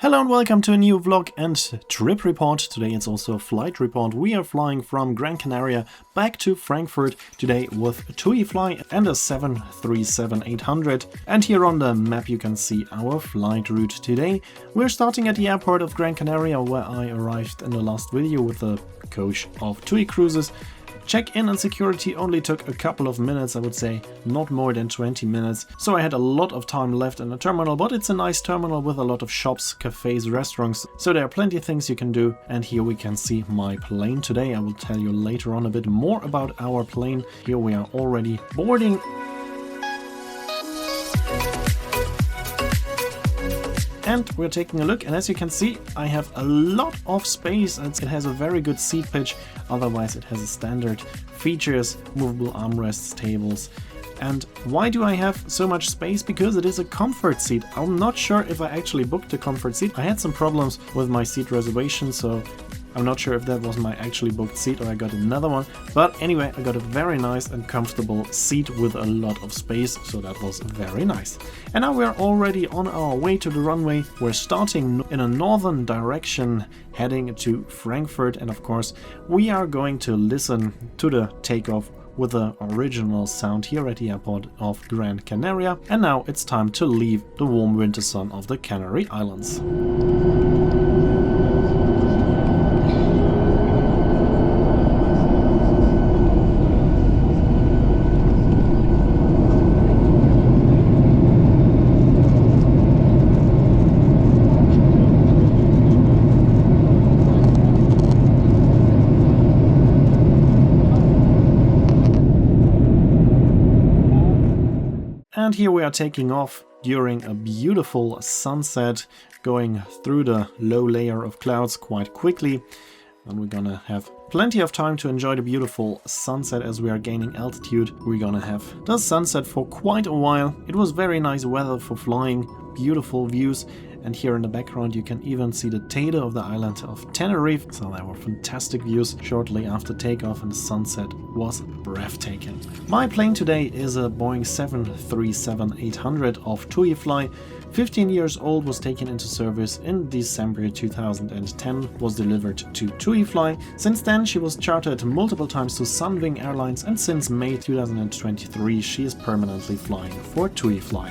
Hello and welcome to a new vlog and trip report. Today it's also a flight report. We are flying from Gran Canaria back to Frankfurt today with TUIfly and a 737-800. And here on the map you can see our flight route today. We're starting at the airport of Gran Canaria, where I arrived in the last video with a coach of TUI cruises. Check-in and security only took a couple of minutes, I would say, not more than 20 minutes. So I had a lot of time left in the terminal, but it's a nice terminal with a lot of shops, cafes, restaurants. So there are plenty of things you can do. And here we can see my plane today. I will tell you later on a bit more about our plane. Here we are already boarding. And we're taking a look, and as you can see, I have a lot of space and it has a very good seat pitch. Otherwise it has a standard features, movable armrests, tables. And why do I have so much space? Because it is a comfort seat. I'm not sure if I actually booked a comfort seat. I had some problems with my seat reservation, so I'm not sure if that was my actually booked seat or I got another one. But anyway, I got a very nice and comfortable seat with a lot of space, so that was very nice. And now we're already on our way to the runway. We're starting in a northern direction, heading to Frankfurt, and of course we are going to listen to the takeoff with the original sound here at the airport of Gran Canaria. And now it's time to leave the warm winter sun of the Canary Islands. And here we are taking off during a beautiful sunset, going through the low layer of clouds quite quickly. And we're gonna have plenty of time to enjoy the beautiful sunset as we are gaining altitude. We're gonna have the sunset for quite a while. It was very nice weather for flying, beautiful views. And here in the background you can even see the tail of the island of Tenerife. So there were fantastic views shortly after takeoff, and the sunset was breathtaking. My plane today is a Boeing 737-800 of TUIfly. 15 years old, was taken into service in December 2010, was delivered to TUIfly. Since then she was chartered multiple times to Sunwing Airlines, and since May 2023 she is permanently flying for TUIfly.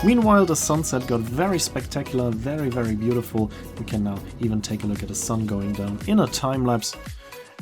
Meanwhile, the sunset got very spectacular, very beautiful. We can now even take a look at the sun going down in a time lapse.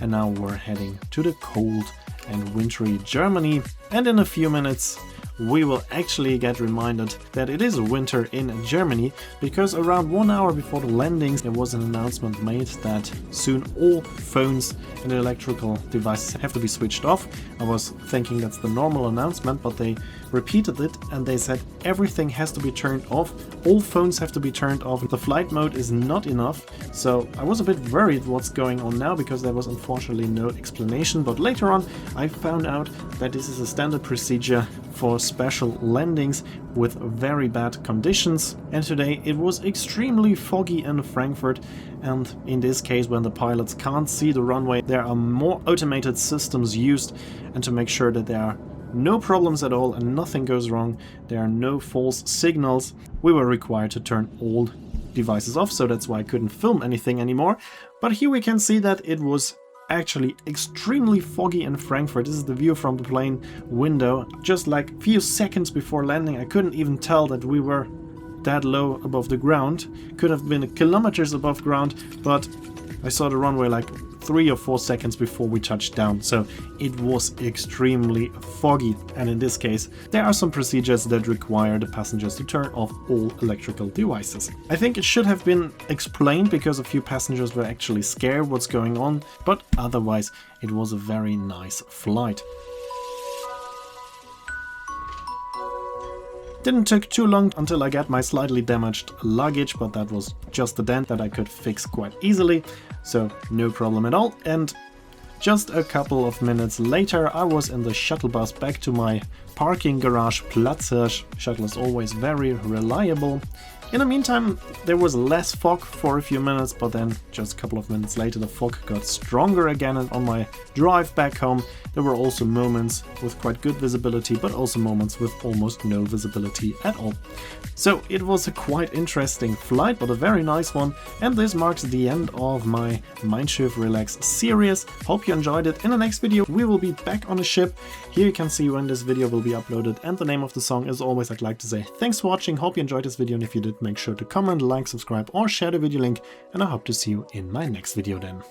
And now we're heading to the cold and wintry Germany. And in a few minutes we will actually get reminded that it is winter in Germany, because around 1 hour before the landings there was an announcement made that soon all phones and electrical devices have to be switched off. I was thinking that's the normal announcement, but they repeated it and they said everything has to be turned off, all phones have to be turned off, the flight mode is not enough. So I was a bit worried what's going on now, because there was unfortunately no explanation, but later on I found out that this is a standard procedure for special landings with very bad conditions. And today it was extremely foggy in Frankfurt, and in this case when the pilots can't see the runway there are more automated systems used, and to make sure that there are no problems at all and nothing goes wrong, there are no false signals, we were required to turn all devices off, so that's why I couldn't film anything anymore. But here we can see that it was actually extremely foggy in Frankfurt. This is the view from the plane window. Just like a few seconds before landing I couldn't even tell that we were that low above the ground. Could have been kilometers above ground, but I saw the runway like 3 or 4 seconds before we touched down, so it was extremely foggy. And in this case there are some procedures that require the passengers to turn off all electrical devices. I think it should have been explained, because a few passengers were actually scared what's going on, but otherwise it was a very nice flight. Didn't take too long until I got my slightly damaged luggage, but that was just a dent that I could fix quite easily, so no problem at all. And just a couple of minutes later I was in the shuttle bus back to my parking garage Platzhirsch. Shuttle is always very reliable. In the meantime, there was less fog for a few minutes, but then just a couple of minutes later the fog got stronger again, and on my drive back home there were also moments with quite good visibility, but also moments with almost no visibility at all. So it was a quite interesting flight, but a very nice one, and this marks the end of my Mindshift Relax series. Hope you enjoyed it. In the next video we will be back on a ship. Here you can see when this video will be uploaded and the name of the song. As always, I'd like to say thanks for watching, hope you enjoyed this video, and if you did, make sure to comment, like, subscribe or share the video link, and I hope to see you in my next video then.